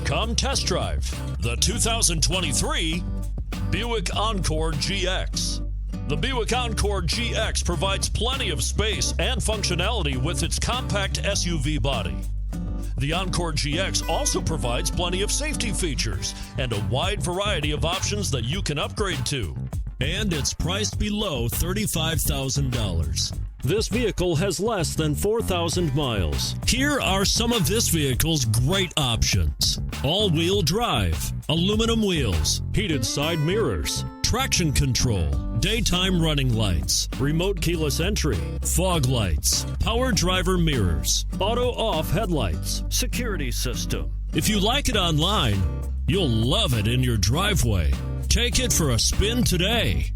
Come test drive the 2023 Buick Encore GX. The Buick Encore GX provides plenty of space and functionality with its compact SUV body. The Encore GX also provides plenty of safety features and a wide variety of options that you can upgrade to. And it's priced below $35,000. This vehicle has less than 4,000 miles. Here are some of this vehicle's great options: all-wheel drive, aluminum wheels, heated side mirrors, traction control, daytime running lights, remote keyless entry, fog lights, power driver mirrors, auto-off headlights, security system. If you like it online, you'll love it in your driveway. Take it for a spin today.